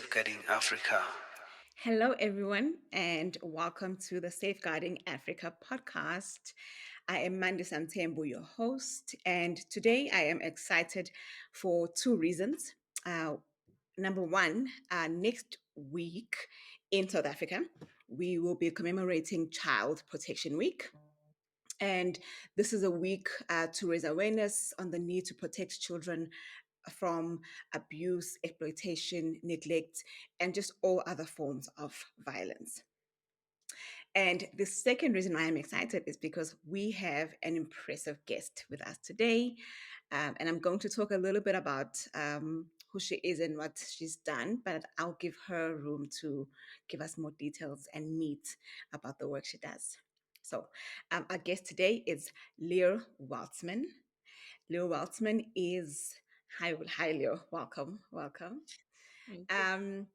Safeguarding Africa. Hello, everyone, and welcome to the Safeguarding Africa podcast. I am Mandy Samtembu, your host, and today I am excited for two reasons. Uh, Number one, next week in South Africa, we will be commemorating Child Protection Week. And this is a week to raise awareness on the need to protect children from abuse, exploitation, neglect, and just all other forms of violence. And the second reason why I'm excited is because we have an impressive guest with us today. And I'm going to talk a little bit about who she is and what she's done, but I'll give her room to give us more details and meat about the work she does. So, our guest today is Lear Waltzman. Leo Waltzman is hi Leo, welcome. Thank you. Um,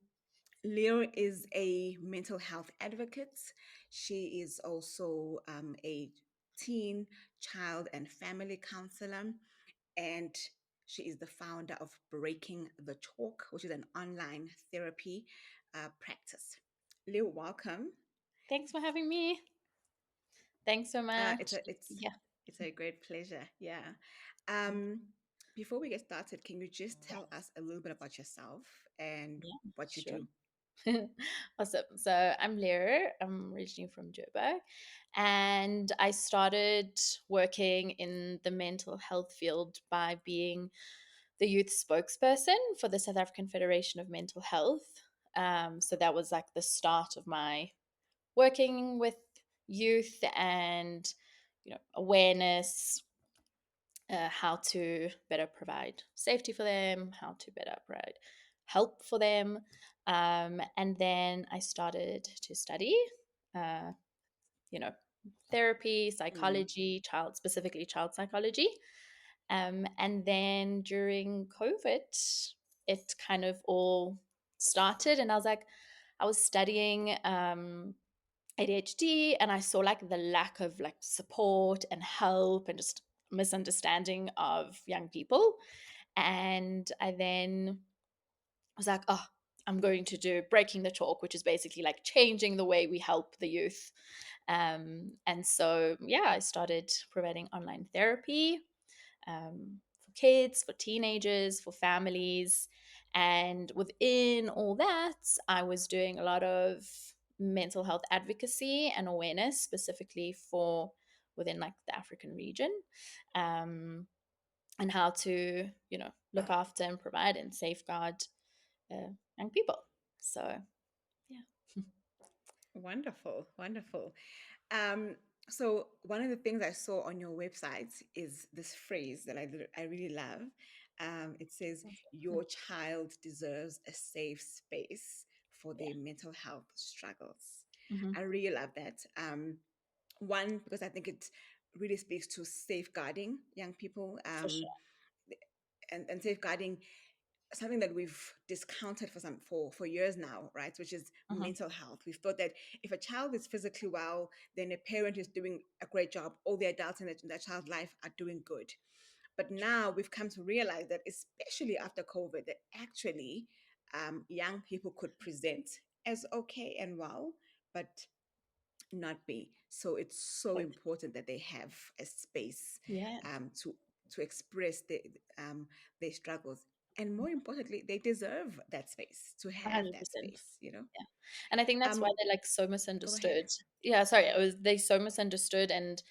Leo is a mental health advocate. She is also a teen, child, and family counselor, and she is the founder of Breaking the Talk, which is an online therapy practice. Leo, welcome. Thanks for having me. Thanks so Uh, much. it's a it's Yeah. it's a great pleasure. Yeah. Thank Um, Before we get started, can you just tell us a little bit about yourself and you. Yeah, what you do? sure. Awesome. So I'm Lyra. I'm originally from Joburg, and I started working in the mental health field by being the youth spokesperson for the South African Federation of Mental Health. So that was like the start of my working with youth and awareness, how to better provide safety for them, how to better provide help for them. And then I started to study, uh, you know, therapy, Mm, psychology, specifically child psychology. And then during COVID, it kind of all started, and I was studying ADHD, and I saw like the lack of like support and help and just misunderstanding of young people. And I then was like, oh, I'm going to do Breaking the Talk, which is basically like changing the way we help the youth. And so, yeah, I started providing online therapy for kids, for teenagers, for families. And within all that, I was doing a lot of mental health advocacy and awareness, specifically for within like the African region, um, and how to, look after and provide and safeguard uh, young people. So, yeah. wonderful, wonderful. Um, so one of the things I saw on your website is this phrase that I really love. It says, "Your child deserves a safe space for Yeah. their mental health struggles." Hmm. I really love that. One, because I think it really speaks to safeguarding young people, For sure. and safeguarding something that we've discounted for years now, right? Which is Hmm. mental health. We've thought that if a child is physically well, then a parent is doing a great job. All the adults in that child's life are doing good. But now we've come to realize that, especially after COVID, that actually young people could present as okay and well, but not be. So it's so important that they have a space Yeah. to express their struggles, and more importantly, they deserve that space to have that 100%. space. You know. Yeah. And I think that's why Um, they're like so Go ahead. misunderstood. Yeah, sorry, it was they so misunderstood, and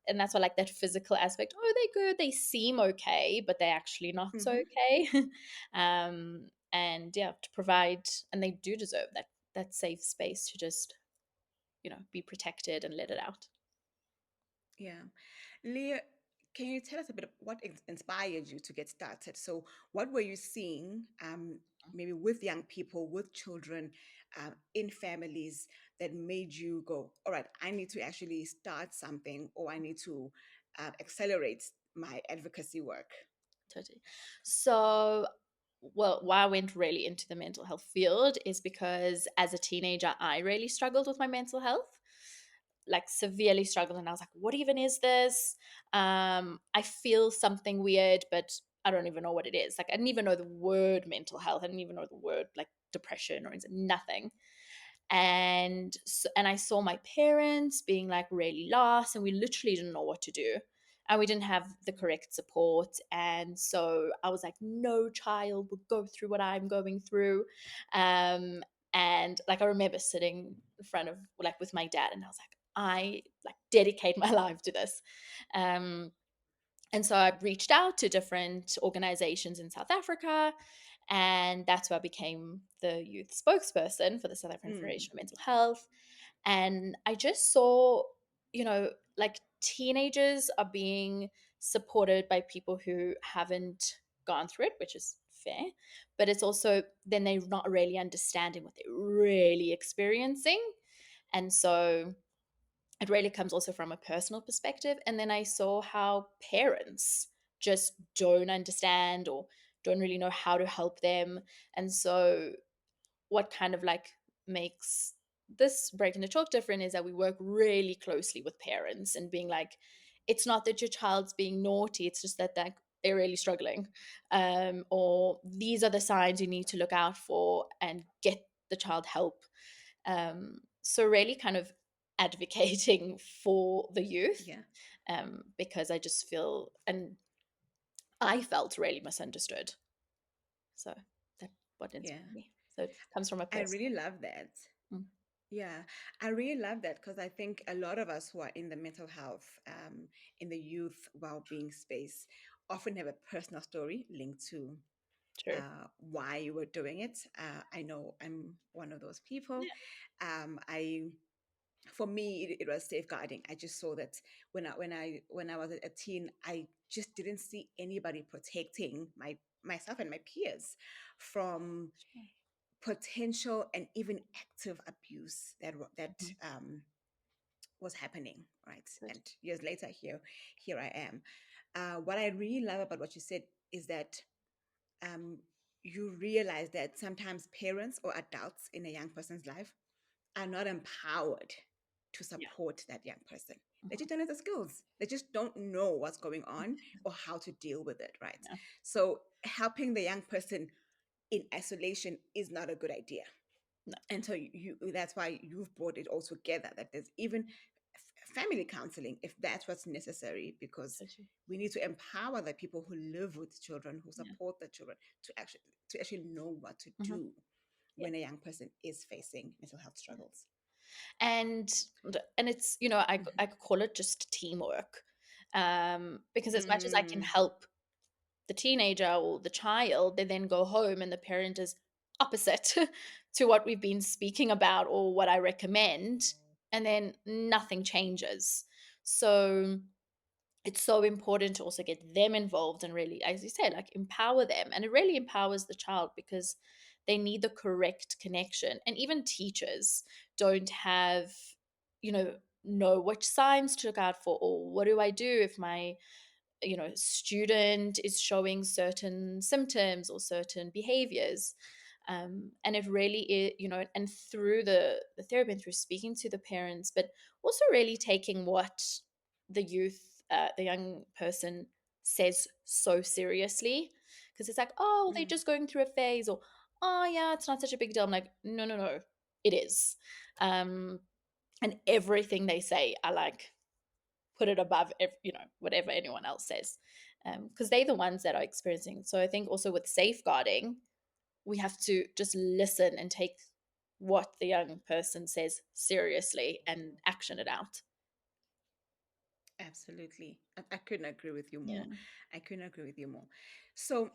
that's why like that physical aspect, oh, they're good, they seem okay, but they're actually not so Hmm. okay. And yeah, to provide, and they do deserve that safe space to just, be protected and let it out. Yeah, Leah, can you tell us a bit of what inspired you to get started? So, what were you seeing, maybe with young people, with children, in families that made you go, all right, I need to actually start something, or I need to accelerate my advocacy work? Totally. So, well, why I went really into the mental health field is because as a teenager, I really struggled with my mental health, like severely struggled. And I was like, what even is this? I feel something weird, but I don't even know what it is. Like I didn't even know the word mental health. I didn't even know the word like depression or nothing. And I saw my parents being like really lost, and we literally didn't know what to do, and we didn't have the correct support. And so I was like, no child would go through what I'm going through. Um and like I remember sitting in front of like with my dad, and I was like, I like dedicate my life to this. Um and so I reached out to different organizations in South Africa, and that's where I became the youth spokesperson for the South African Mm. Federation of Mental Health. And I just saw, like teenagers are being supported by people who haven't gone through it, which is fair. But it's also then they're not really understanding what they're really experiencing. And so it really comes also from a personal perspective. And then I saw how parents just don't understand or don't really know how to help them. And so what kind of like makes this breaking the chalk different is that we work really closely with parents and being like, it's not that your child's being naughty, it's just that like they're really struggling, or these are the signs you need to look out for and get the child help. So really kind of advocating for the youth, Yeah. because I just feel, and I felt really misunderstood. So that's what Yeah. inspired me. So it comes from a I really personal. love that. Mm, Yeah, I really love that because I think a lot of us who are in the mental health, in the youth well-being space, often have a personal story linked to true. why you were doing it. I know I'm one of those people. Yeah. I, for me, it was safeguarding. I just saw that when I was a teen, I just didn't see anybody protecting myself and my peers from Sure. potential and even active abuse that Mhm. was happening, right? Good. And years later, here I am. What I really love about what you said is that um, you realize that sometimes parents or adults in a young person's life are not empowered to Yeah. support that young person. They Mhm. just don't have the skills. They just don't know what's going on or how to deal with it, right? Yeah. So helping the young person in isolation is not a good idea. No. And so that's why you've brought it all together, that there's even family counseling if that's what's necessary, because Totally. we need to empower the people who live with children, who Yeah. support the children, to actually know what to Mhm. do Yeah. when a young person is facing mental health Yeah. struggles. And and it's, I Mhm. could call it just teamwork, because as much as I can Mm, help the teenager or the child, they then go home and the parent is opposite to what we've been speaking about or what I recommend, and then nothing changes. So it's so important to also get them involved and really, as you said, like empower them. And it really empowers the child because they need the correct connection. And even teachers don't have, know which signs to look out for, or what do I do if my student is showing certain symptoms or certain behaviors. And it really is, and through the therapy and through speaking to the parents, but also really taking what the youth, the young person says so seriously. Because it's like, oh, they're mm, just going through a phase, or oh yeah, it's not such a big deal. I'm like, no, no, no, it is. um and everything they say, I like put it above whatever anyone else says, because they're the ones that are experiencing. So I think also with safeguarding, we have to just listen and take what the young person says seriously and action it out. absolutely. I couldn't agree with you Yeah. more. I couldn't agree with you more. So,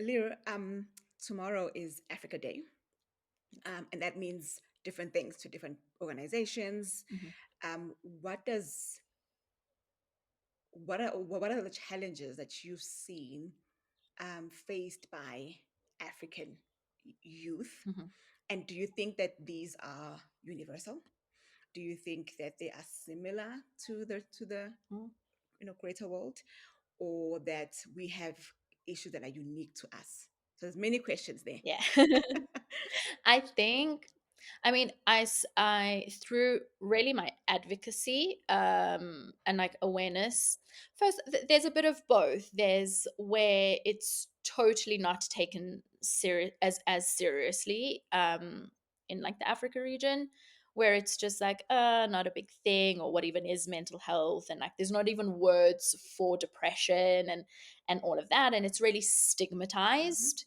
Lyra, tomorrow is Africa Day, and that means different things to different organizations. Mhm. What does what are the challenges that you've seen faced by African youth, Mhm. and do you think that these are universal? Do you think that they are similar to the Mm. greater world, or that we have issues that are unique to us? So there's many questions there. Yeah. I think, I mean, I through really my advocacy and like awareness. First, there's a bit of both. There's where it's totally not taken as seriously in like the Africa region, where it's just like not a big thing, or what even is mental health, and like there's not even words for depression and all of that, and it's really Mm-hmm. stigmatized.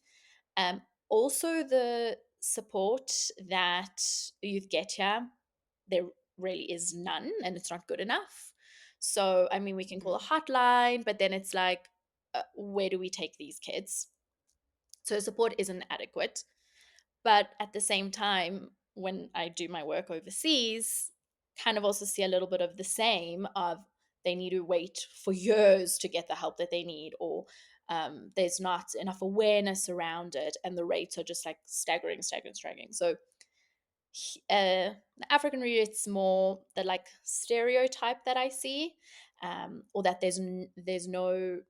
um, Also, the support that youth get here, there really is none, and it's not good enough. So, I mean, we can call a Mm-hmm. hotline, but then it's like, where do we take these kids? So, support isn't adequate. But at the same time, when I do my work overseas, kind of also see a little bit of the same of they need to wait for years to get the help that they need, or there's not enough awareness around it, and the rates are just like staggering, staggering, staggering. So the African region, it's more the like stereotype that I see, or that there's no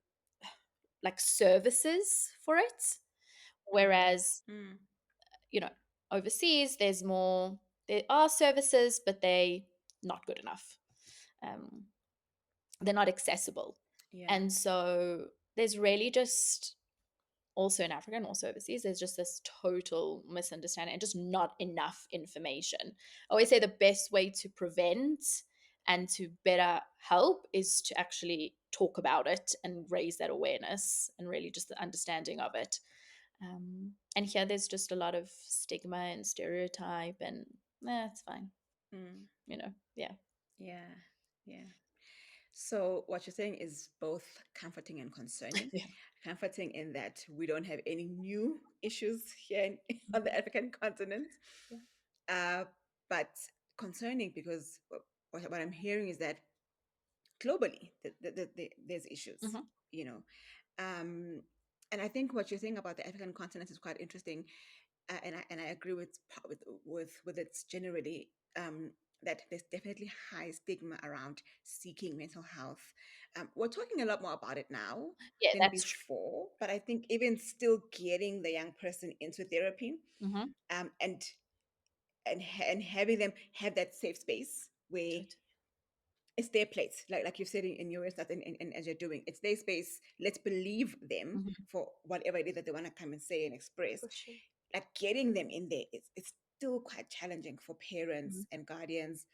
like services for it, whereas Mm-hmm. you know overseas there are services, but they not good enough. um, they're not accessible, Yeah. and so there's really just, also in Africa and also overseas, there's just this total misunderstanding and just not enough information. I always say the best way to prevent and to better help is to actually talk about it and raise that awareness and really just the understanding of it. And here there's just a lot of stigma and stereotype, and it's fine, Mm. yeah. Yeah. Yeah. So what you're saying is both comforting and concerning. Yeah. Comforting in that we don't have any new issues here on the African continent, Yeah. uh, but concerning because what I'm hearing is that globally there's issues, Hmm. you know. Um, and I think what you're saying about the African continent is quite interesting, and I agree with it generally. That there's definitely high stigma around seeking mental health. We're talking a lot more about it now Yeah, than that's true. before, but I think even still getting the young person into therapy, Hmm. um, and and having them have that safe space where Totally. it's their place, like you've said in your stuff, and as you're doing, it's their space. Let's believe them Hmm. for whatever it is that they want to come and say and express. For sure. Like getting them in there, it's still quite challenging for Mhm. parents and guardians.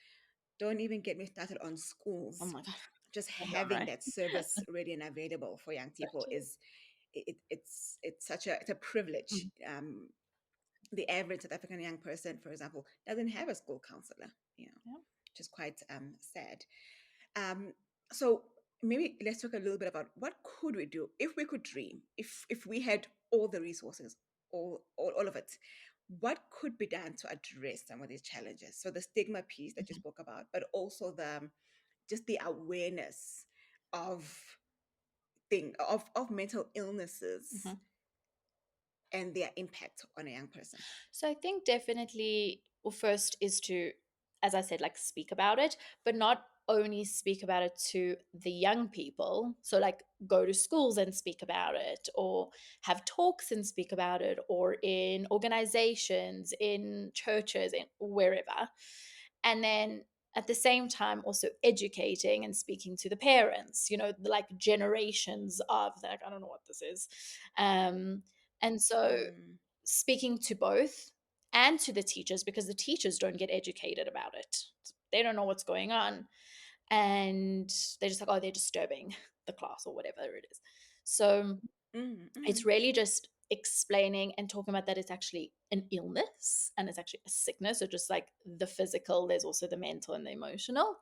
Don't even get me started on Oh schools. my god. Just I know, having right? that service ready and available for young people Totally. is it's such a privilege. Mhm. The average South African young person, for example, doesn't have a school counselor, Yeah. which is quite sad. Um, so maybe let's talk a little bit about what could we do if we could dream, if we had all the resources, all of it. What could be done to address some of these challenges? So the stigma piece that you Mhm. spoke about, but also the just the awareness of of mental illnesses Mhm. and their impact on a young person. So I think definitely, well, first is to, as I said, like speak about it, but not only speak about it to the young people. So, like, go to schools and speak about it, or have talks and speak about it, or in organizations, in churches, in wherever. And then at the same time, also educating and speaking to the parents, like generations of like, I don't know what this is. Um, and so Mm, speaking to both and to the teachers, because the teachers don't get educated about it. They don't know what's going on. And they're just like, oh, they're disturbing the class or whatever it is. So mm, mm, it's really just explaining and talking about that it's actually an illness and it's actually a sickness. So just like the physical, there's also the mental and the emotional.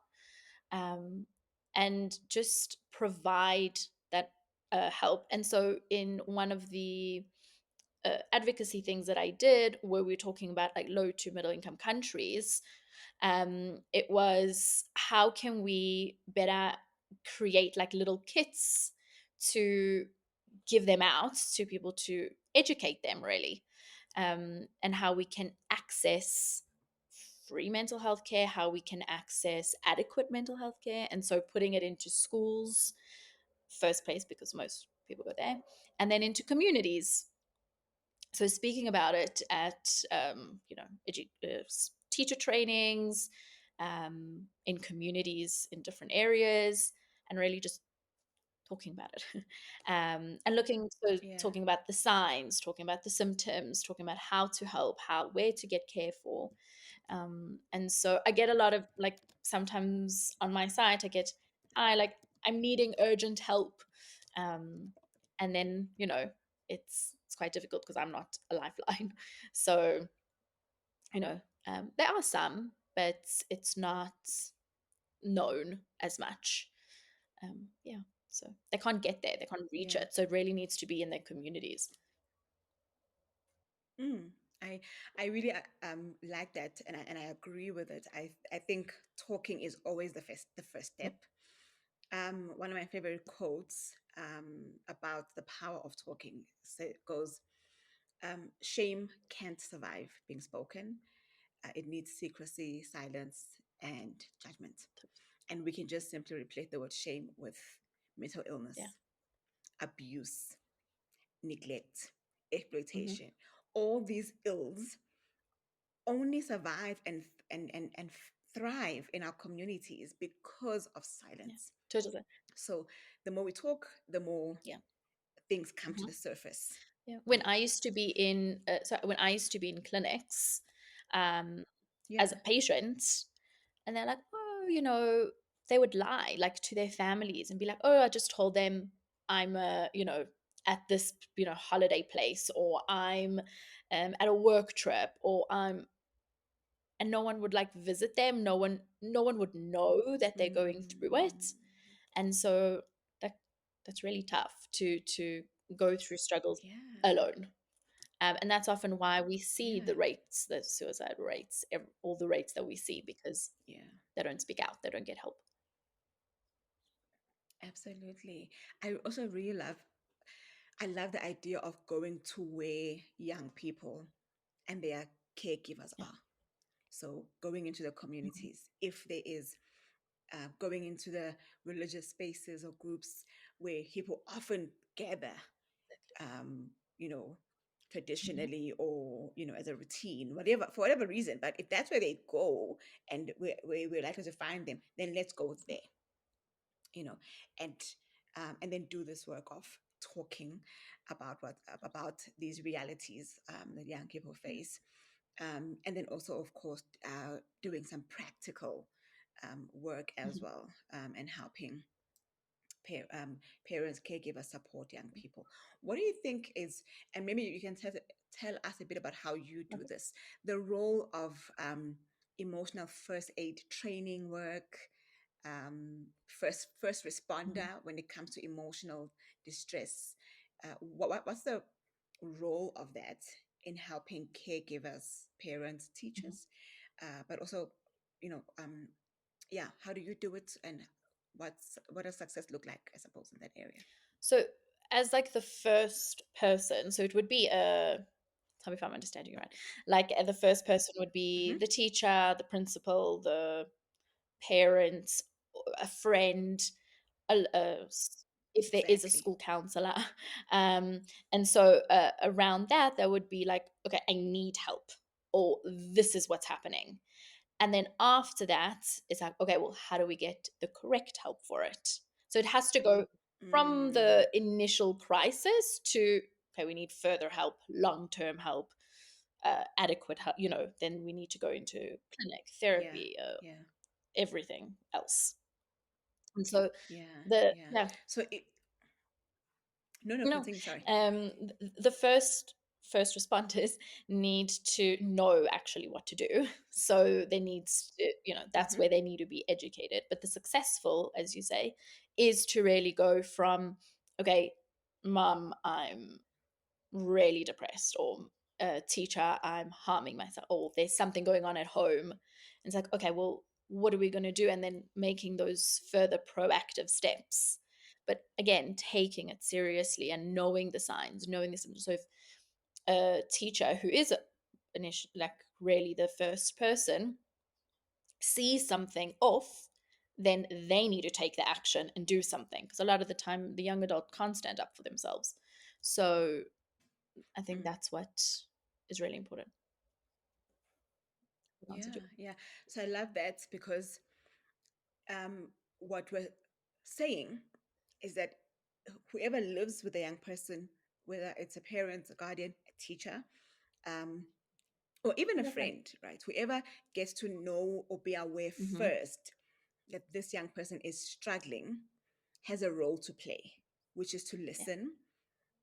Um, and just provide that help. And so in one of the advocacy things that I did, where we were talking about like low to middle income countries, it was how can we better create like little kits to give them out to people to educate them really, and how we can access free mental health care, how we can access adequate mental health care, and so putting it into schools first place because most people go there, and then into communities. So speaking about it at teacher trainings, in communities in different areas, and really just talking about it. And Yeah. talking about the signs, talking about the symptoms, talking about how to help, how where to get care for. And so I get a lot of, like, sometimes on my site I get, I like, I'm needing urgent help. um, and then, it's quite difficult because I'm not a lifeline. So, there are some, but it's not known as much. Yeah, so they can't get there, they can't reach Yeah. it, so it really needs to be in their communities. Mm. I I really like that, and I agree with it. I think talking is always the first Yeah. step. One of my favorite quotes about the power of talking goes, "Shame can't survive being spoken. It needs secrecy, silence, and judgment." And we can just simply replace the word shame with mental Yeah. illness, abuse, neglect, Hmm. exploitation. All these ills only survive and thrive in our communities because of Yeah, silence. totally. So the more we talk, the more Yeah. things come to Mhm. the surface. Yeah, You when know. I used to be in when I used to be in clinics, um Yeah. as a patient, and they're like, oh, they would lie, like, to their families and be like, oh, I just told them I'm at this, holiday place, or I'm at a work trip, or I'm, and no one would, like, visit them, no one would know that they're going through it. Mm, And so that that's really tough to go through struggles yeah. alone. And that's often why we see Yeah. the suicide rates, all the rates that we see, because Yeah. they don't speak out, they don't get help. Absolutely. I also really I love the idea of going to where young people and their caregivers Yeah. are. So going into the Mhm. communities, if there is going into the religious spaces or groups where people often gather, um, you know, Mhm. traditionally or as a routine, whatever, for whatever reason. But if that's where they go and we're likely to find them, then let's go there, you know, and and then do this work of talking about these realities that young people Yeah. face, and then also, of course, doing some practical work as Mhm. well, and helping parents, caregivers support young people. What do you think is, and maybe you can tell us a bit about how you do Okay. this, the role of emotional first aid training work, first Mhm. responder when it comes to emotional distress. What's the role of that in helping caregivers, parents, Mhm. teachers, but also, yeah, how do you do it, and what does success look like, I suppose, in that area? So, as, like, the first person, so it would be a, tell me if I'm understanding you right. Like, the first person would be Hmm. the teacher, the principal, the parent, a friend, if there is a Exactly. school counselor. um, and so, around that, there would be like, okay, I need help, or this is what's happening. And then after that, it's like, okay, well, how do we get the correct help for it? So it has to go from Mm, the initial crisis to, okay, we need further help, long term help, adequate help. Then we need to go into clinic, yeah, therapy, yeah, everything else. And so yeah, the yeah. yeah. So no, No, continue. Sorry. the first responders need to know actually what to do. So they needs to, that's Hmm. where they need to be educated. But the successful, as you say, is to really go from, okay, mom, I'm really depressed, or teacher, I'm harming myself, or there's something going on at home. And it's like, okay, well, what are we going to do? And then making those further proactive steps. But again, taking it seriously and knowing the signs, knowing the symptoms. So if a teacher who is like really the first person sees something off, then they need to take the action and do something, because a lot of the time the young adult can't stand up for themselves. So I think Mm. that's what is really important. answer to. Yeah, yeah. So I love that because what we're saying is that whoever lives with a young person, whether it's a parent, a guardian, a teacher, um, or even a Your friend. friend, right? Whoever gets to know or be aware Mm-hmm. first that this young person is struggling has a role to play, which is to Yeah. listen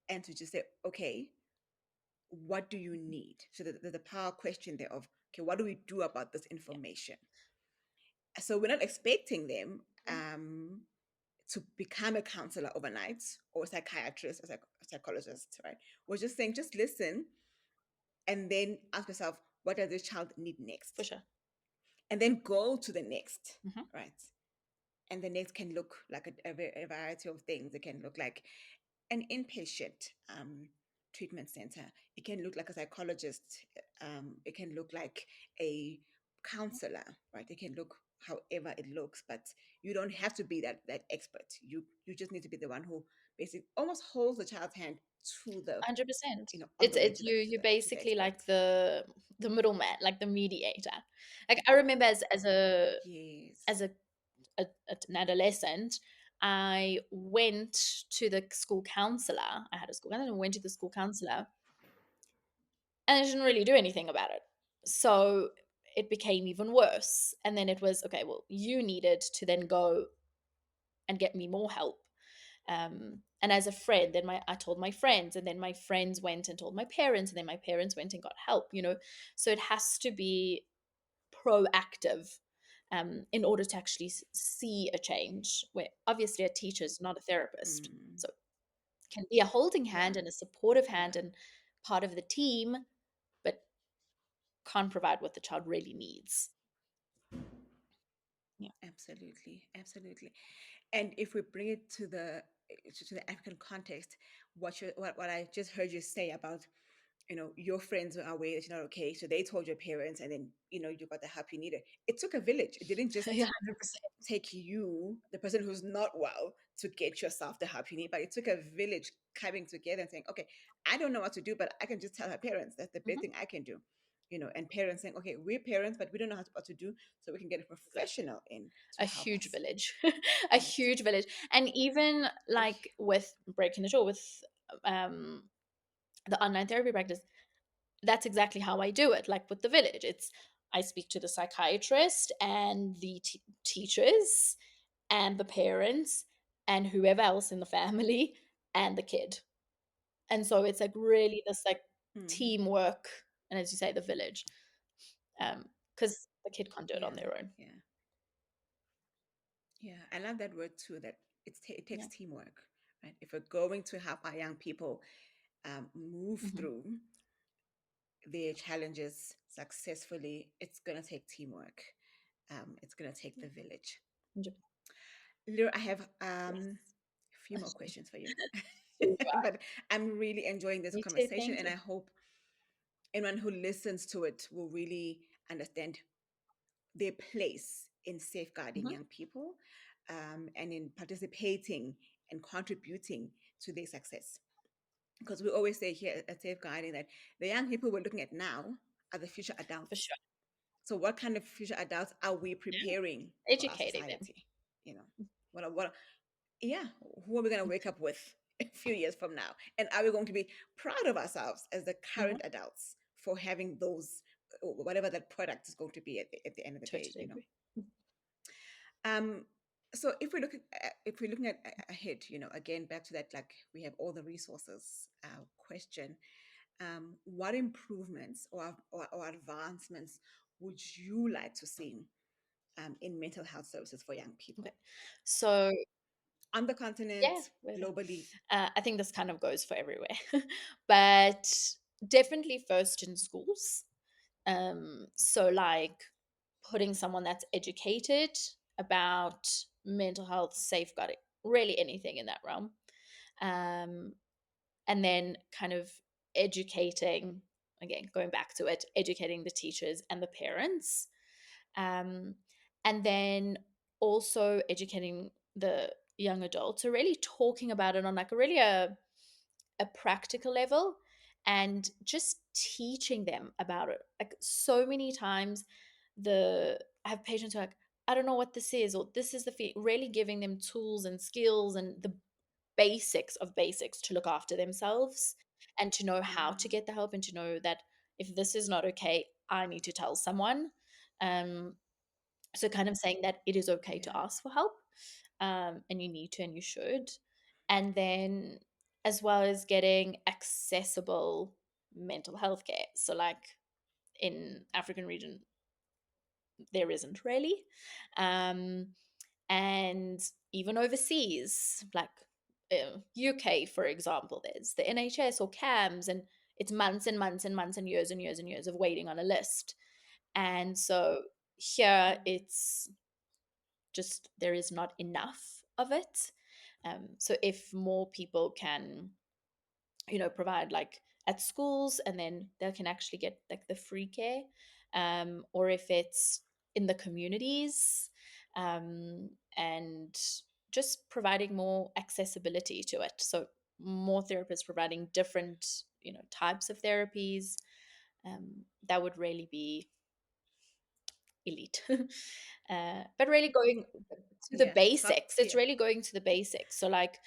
and to just say, okay, what do you need? So the power question there of, okay, what do we do about this Yeah. information? So we're not expecting them Yeah. to become a counselor overnight or a psychiatrist or a psychologist, right? We're just saying, just listen and then ask yourself, what does this child need For next? sure. And then go to the next, Mm-hmm. right? And the next can look like a variety of things. It can look like an inpatient treatment center. It can look like a psychologist. It can look like a counselor, right? It can look however it looks, but you don't have to be that expert. You just need to be the one who basically almost holds the child's hand to the 100%. on the way It's to you. You're the basically expert. like the middleman, like the mediator. Like I remember Yes. as an adolescent, I went to the school counselor. I had a school counselor and went to the school counselor, and I didn't really do anything about it. So it became even worse. And then it was okay. Well, you needed to then go and get me more help. And as a friend, then my I told my friends, and then my friends went and told my parents, and then my parents went and got help. So it has to be proactive in order to actually see a change. Where obviously a teacher is not a therapist, Mm, so it can be a holding yeah. hand and a supportive Yeah. hand and part of the team, but can't provide what the child really needs. Yeah. Absolutely. Absolutely. And if we bring it to the African context, what I just heard you say about, your friends were aware that you're not okay, so they told your parents, and then you got the help you needed. It took a village. It didn't Yeah, just 100%. take you, the person who's not well, to get yourself the help you need, but it took a village coming together and saying, okay, I don't know what to do, but I can just tell her parents. That's the best Hmm. thing I can do. And parents saying, okay, we're parents, but we don't know what to do, so we can get a Exactly. professional in to A help huge us, village. A right? huge village. And even like with breaking the jaw with um the online therapy practice, that's exactly how I do it. Like with the village, it's I speak to the psychiatrist and the teachers and the parents and whoever else in the family and the kid. And so it's like really this like Mm, teamwork, and as you say, the village, because the kid can't do it on yeah, their own. yeah, yeah. I love that word too. That it takes Yeah. teamwork, right? If we're going to help our young people move Hmm. through their challenges successfully, it's gonna take teamwork. It's gonna take Yeah. the village. 100%. Lyra, I have Yes. a few more questions for you, Super. but I'm really enjoying this Me too. conversation, Thank and you. I hope anyone who listens to it will really understand their place in safeguarding Hmm. young people and in participating and contributing to their success. Because we always say here at Safeguarding that the young people we're looking at now are the future For adults. sure. So, what kind of future adults are we Yeah. preparing for our Educating them. society? You know, what yeah, who are we going to wake up with a few years from now? And are we going to be proud of ourselves as the Hmm. current adults for having those, whatever that product is going to be at the end of the day, Totally agree. Um, so if we're looking at ahead, again back to that, like we have all the resources question. What improvements or advancements would you like to see in mental health services for young Okay. people So on the yeah, continent, globally? I think this kind of goes for everywhere, but definitely first in schools. So like putting someone that's educated about mental health, safeguarding, really anything in that realm, um, and then kind of educating again, going back to it, educating the teachers and the parents, um, and then also educating the young adults. So really talking about it on like a really a practical level and just teaching them about it. Like so many times, the I have patients who are like, I don't know what this is, or this is the really giving them tools and skills and the basics of basics to look after themselves and to know how to Mm, get the help and to know that if this is not okay, I need to tell someone. Um, so kind of saying that it is okay to yeah. ask for help, and you need to and you should. And then as well as getting accessible mental health care. So like in African region, there isn't really. Um, and even overseas, like UK, for example, there's the NHS or CAMS, and it's months and months and months and years and years and years of waiting on a list. And so here Mm, it's just there is not enough of it. So if more people can, provide like at schools, and then they can actually get like the free care, or if it's in the communities, and just providing more accessibility to it. So more therapists providing different, types of therapies, that would really be elite. But really going to the yeah. Top basics, it's tier. really going to the basics. So, like,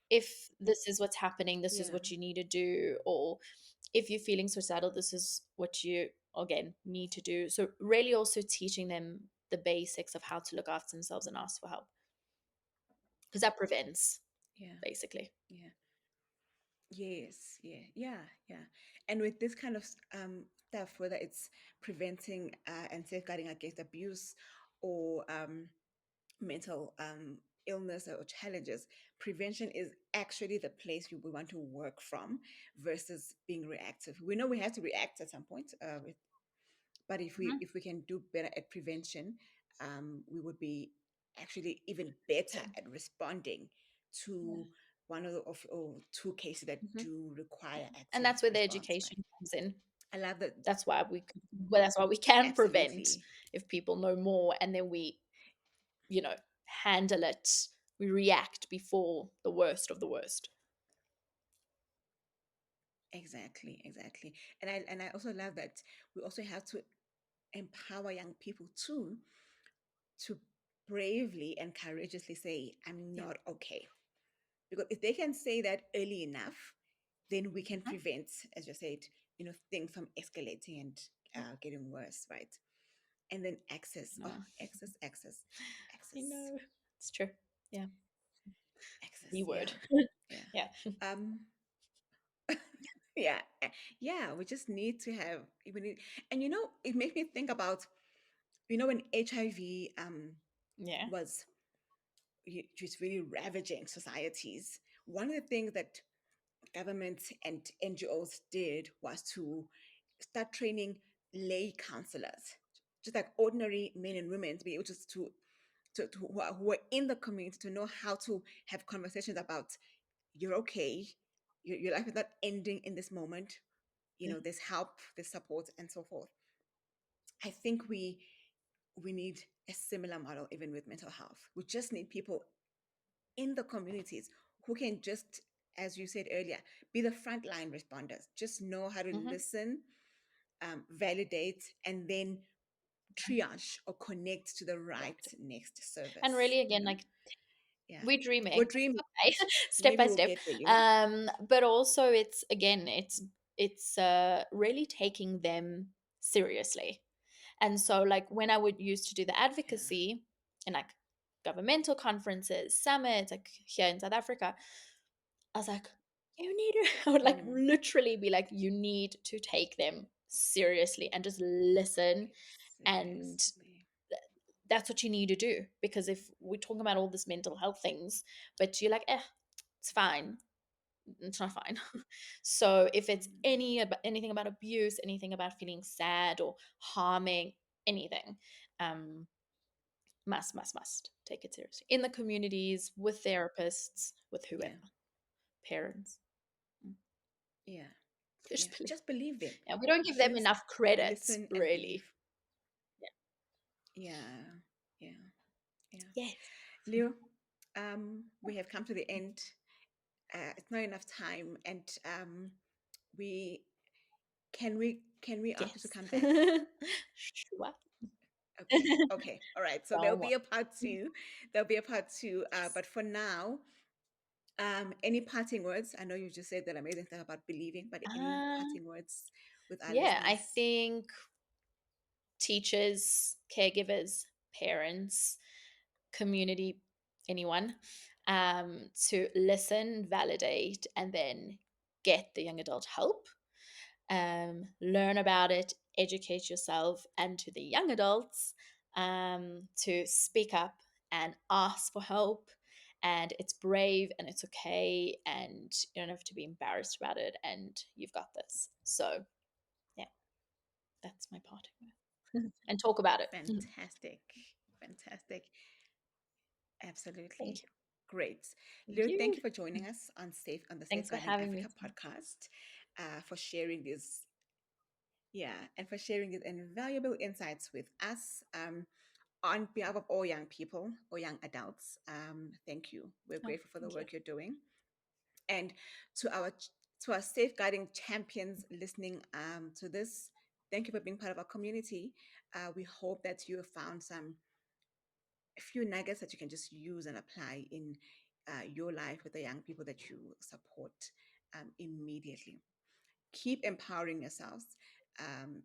if this is what's happening, this is Yeah. what you need to do, or if you're feeling suicidal, this is what you again need to do. So, really, also teaching them the basics of how to look after themselves and ask for help, because that prevents Yeah. basically. Yeah. Yes. Yeah. Yeah. Yeah. And with this kind of stuff, whether it's preventing and safeguarding against abuse or mental illness or challenges, prevention is actually the place we want to work from versus being reactive. We know we have to react at some point, but Mhm. if we can do better at prevention, we would be actually even better Yeah. at responding Yeah. to one of the or two cases that Mhm. do Yeah. require And active that's where the response. Right? education comes in. I love that. That's why we can prevent, Absolutely. if people know more, and then we, you know handle it, we react before the worst of the worst. Exactly, exactly. And I also love that we also have to empower young people too to bravely and courageously say, I'm Yeah. not okay. Because if they can say that early enough, then we can Mhm. prevent, as you said, things from escalating and Yeah. getting worse, right? And then access. Oh, No, access, access, I access, know, it's true. Yeah. The access. word. Yeah, yeah. Yeah. Um, yeah, yeah. We just need to have. We need, and it makes me think about when HIV Yeah. was just really ravaging societies. One of the things that governments and NGOs did was to start training lay counselors, just like ordinary men and women, to be able to who are in the community to know how to have conversations about you're okay, your life is not ending in this moment. Yeah. There's help, there's support, and so forth. I think we need a similar model even with mental health. We just need people in the communities who can just, as you said earlier, be the frontline responders, just know how to Hmm. listen, validate, and then triage or connect to the right Exactly. next And service. really, again, like, Yeah. we're We're dreaming. dreaming. Okay. Step Maybe by we'll step. get there, But also, it's again, it's really taking them seriously. And so, like, when I would used to do the Yeah. advocacy in like governmental conferences, summits, like here in South Africa, I was like, you need to, I would like Mm. literally be like, you need to take them seriously and just listen. Take it And seriously. that's what you need to do. Because if we're talking about all this mental health things, but you're like, it's fine. It's not fine. So if it's Mm. anything about abuse, anything about feeling sad or harming, anything, um, must take it seriously in the communities, with therapists, with whoever, Yeah. parents. Mm. Yeah. Yeah. Just believe. Just believe them. Yeah, we don't give them Just enough credit, listen and really. believe. Yeah. Yeah. Yeah. Yeah. Leo, we have come to the end. It's not enough time, and we can we ask you to Yes. come back? Yes. Sure. Okay. Okay. All right. So there'll Don't worry. be a part two. There'll be a part two. But for now, any parting words? I know you just said that amazing stuff about believing, but any Uh, parting words with our yeah, I listeners? think teachers, caregivers, parents, community, anyone, to listen, validate, and then get the young adult help. Learn about it, educate yourself, and to the young adults, to speak up and ask for help. And it's brave and it's okay, and you don't have to be embarrassed about it, and you've got this. So, yeah, that's my parting word. And talk about it. Fantastic. Fantastic. Thank Absolutely. you. Great. Thank Lou, thank you. you for joining us on the Thanks for Safeguarding having me. Africa podcast, for sharing this, yeah, and for sharing these invaluable insights with us. On behalf of all young people or young adults, thank you. We're Oh, grateful for the thank you. work you're doing. And to our safeguarding champions listening to this, thank you for being part of our community. We hope that you have found a few nuggets that you can just use and apply in your life with the young people that you support immediately. Keep empowering yourselves,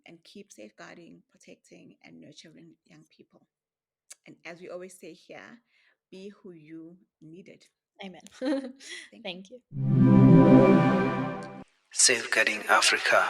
and keep safeguarding, protecting, and nurturing young people. And as we always say here, be who you needed. Amen. Thank you. Thank you. Safeguarding Africa.